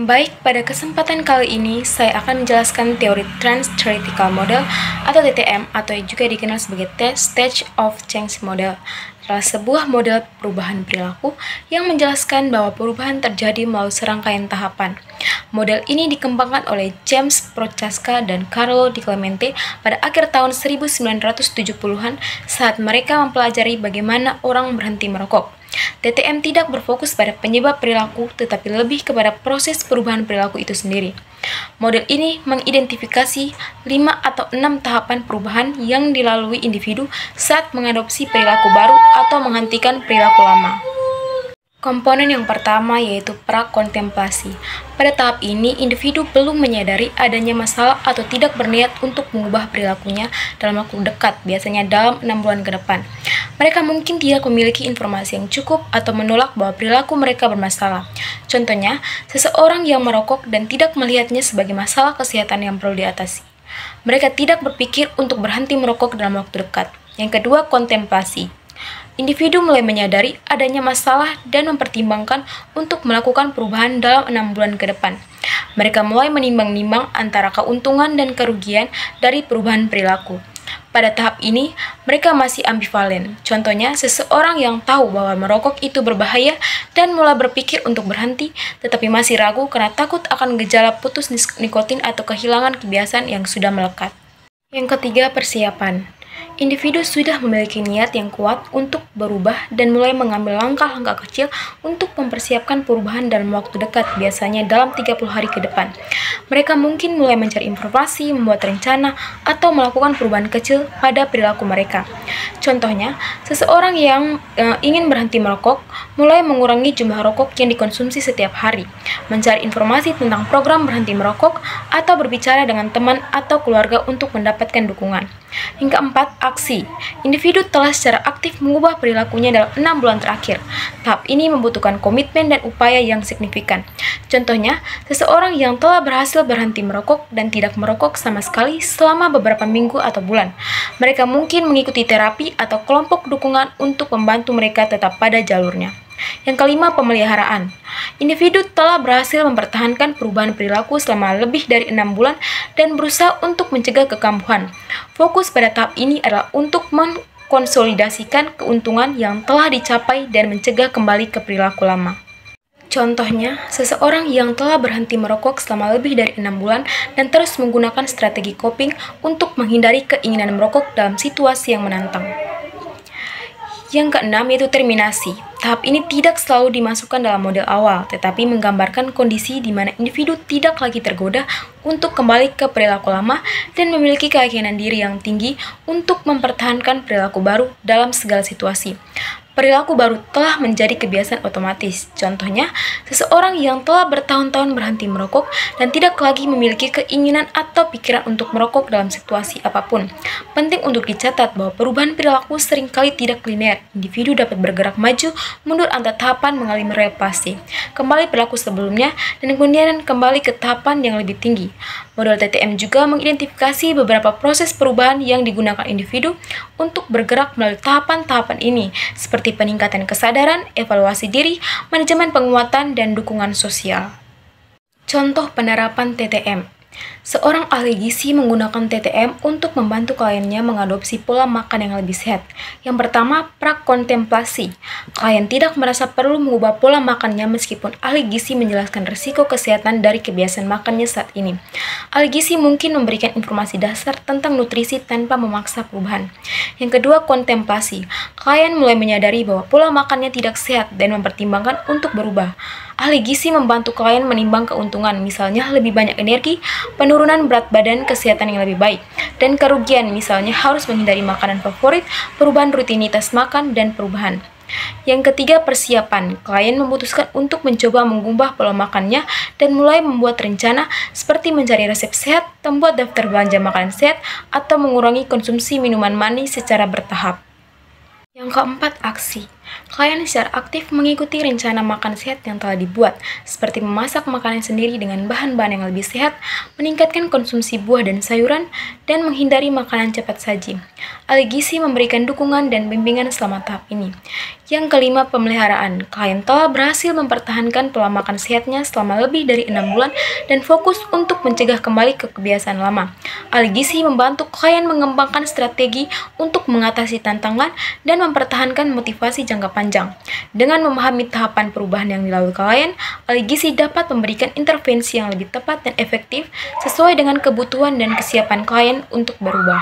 Baik, pada kesempatan kali ini saya akan menjelaskan teori Trans-Theoretical Model atau TTM atau juga dikenal sebagai Stage of Change Model. Adalah sebuah model perubahan perilaku yang menjelaskan bahwa perubahan terjadi melalui serangkaian tahapan. Model ini dikembangkan oleh James Prochaska dan Carlo Di Clemente pada akhir tahun 1970-an saat mereka mempelajari bagaimana orang berhenti merokok. TTM tidak berfokus pada penyebab perilaku, tetapi lebih kepada proses perubahan perilaku itu sendiri. Model ini mengidentifikasi 5 atau 6 tahapan perubahan yang dilalui individu saat mengadopsi perilaku baru atau menghentikan perilaku lama. Komponen yang pertama yaitu prakontemplasi. Pada tahap ini, individu belum menyadari adanya masalah atau tidak berniat untuk mengubah perilakunya dalam waktu dekat, biasanya dalam 6 bulan ke depan. Mereka mungkin tidak memiliki informasi yang cukup atau menolak bahwa perilaku mereka bermasalah. Contohnya, seseorang yang merokok dan tidak melihatnya sebagai masalah kesehatan yang perlu diatasi. Mereka tidak berpikir untuk berhenti merokok dalam waktu dekat. Yang kedua, kontemplasi. Individu mulai menyadari adanya masalah dan mempertimbangkan untuk melakukan perubahan dalam 6 bulan ke depan. Mereka mulai menimbang-nimbang antara keuntungan dan kerugian dari perubahan perilaku. Pada tahap ini, mereka masih ambivalen. Contohnya, seseorang yang tahu bahwa merokok itu berbahaya dan mulai berpikir untuk berhenti, tetapi masih ragu karena takut akan gejala putus nikotin atau kehilangan kebiasaan yang sudah melekat. Yang ketiga, persiapan. Individu sudah memiliki niat yang kuat untuk berubah dan mulai mengambil langkah-langkah kecil untuk mempersiapkan perubahan dalam waktu dekat, biasanya dalam 30 hari ke depan. Mereka mungkin mulai mencari informasi, membuat rencana, atau melakukan perubahan kecil pada perilaku mereka. Contohnya, seseorang yang ingin berhenti merokok mulai mengurangi jumlah rokok yang dikonsumsi setiap hari, mencari informasi tentang program berhenti merokok, atau berbicara dengan teman atau keluarga untuk mendapatkan dukungan. Yang keempat, aksi. Individu telah secara aktif mengubah perilakunya dalam 6 bulan terakhir. Tahap ini membutuhkan komitmen dan upaya yang signifikan. Contohnya, seseorang yang telah berhasil berhenti merokok dan tidak merokok sama sekali selama beberapa minggu atau bulan. Mereka mungkin mengikuti terapi atau kelompok dukungan untuk membantu mereka tetap pada jalurnya. Yang kelima, pemeliharaan. Individu telah berhasil mempertahankan perubahan perilaku selama lebih dari 6 bulan dan berusaha untuk mencegah kekambuhan. Fokus pada tahap ini adalah untuk mengkonsolidasikan keuntungan yang telah dicapai dan mencegah kembali ke perilaku lama. Contohnya, seseorang yang telah berhenti merokok selama lebih dari 6 bulan dan terus menggunakan strategi coping untuk menghindari keinginan merokok dalam situasi yang menantang. Yang keenam yaitu terminasi. Tahap ini tidak selalu dimasukkan dalam model awal, tetapi menggambarkan kondisi di mana individu tidak lagi tergoda untuk kembali ke perilaku lama dan memiliki keyakinan diri yang tinggi untuk mempertahankan perilaku baru dalam segala situasi. Perilaku baru telah menjadi kebiasaan otomatis. Contohnya, seseorang yang telah bertahun-tahun berhenti merokok dan tidak lagi memiliki keinginan atau pikiran untuk merokok dalam situasi apapun. Penting untuk dicatat bahwa perubahan perilaku seringkali tidak linear. Individu dapat bergerak maju, mundur antar tahapan mengalami relapse, kembali perilaku sebelumnya, dan kemudian kembali ke tahapan yang lebih tinggi. Model TTM juga mengidentifikasi beberapa proses perubahan yang digunakan individu untuk bergerak melalui tahapan-tahapan ini, seperti peningkatan kesadaran, evaluasi diri, manajemen penguatan, dan dukungan sosial. Contoh penerapan TTM. Seorang ahli gizi menggunakan TTM untuk membantu kliennya mengadopsi pola makan yang lebih sehat. Yang pertama, prakontemplasi. Klien tidak merasa perlu mengubah pola makannya meskipun ahli gizi menjelaskan risiko kesehatan dari kebiasaan makannya saat ini. Ahli gizi mungkin memberikan informasi dasar tentang nutrisi tanpa memaksa perubahan. Yang kedua, kontemplasi. Klien mulai menyadari bahwa pola makannya tidak sehat dan mempertimbangkan untuk berubah. Ahli gizi membantu klien menimbang keuntungan, misalnya lebih banyak energi, penurunan berat badan, kesehatan yang lebih baik, dan kerugian, misalnya harus menghindari makanan favorit, perubahan rutinitas makan, dan perubahan. Yang ketiga, persiapan. Klien memutuskan untuk mencoba mengubah pola makannya dan mulai membuat rencana seperti mencari resep sehat, membuat daftar belanja makanan sehat, atau mengurangi konsumsi minuman manis secara bertahap. Yang keempat, aksi. Klien secara aktif mengikuti rencana makan sehat yang telah dibuat, seperti memasak makanan sendiri dengan bahan-bahan yang lebih sehat, meningkatkan konsumsi buah dan sayuran, dan menghindari makanan cepat saji. Ahli gizi memberikan dukungan dan bimbingan selama tahap ini. Yang kelima, pemeliharaan. Klien telah berhasil mempertahankan pola makan sehatnya selama lebih dari 6 bulan dan fokus untuk mencegah kembali ke kebiasaan lama. Ahli gizi membantu klien mengembangkan strategi untuk mengatasi tantangan dan mempertahankan motivasi jangka panjang. Dengan memahami tahapan perubahan yang dilalui klien, ahli gizi dapat memberikan intervensi yang lebih tepat dan efektif sesuai dengan kebutuhan dan kesiapan klien untuk berubah.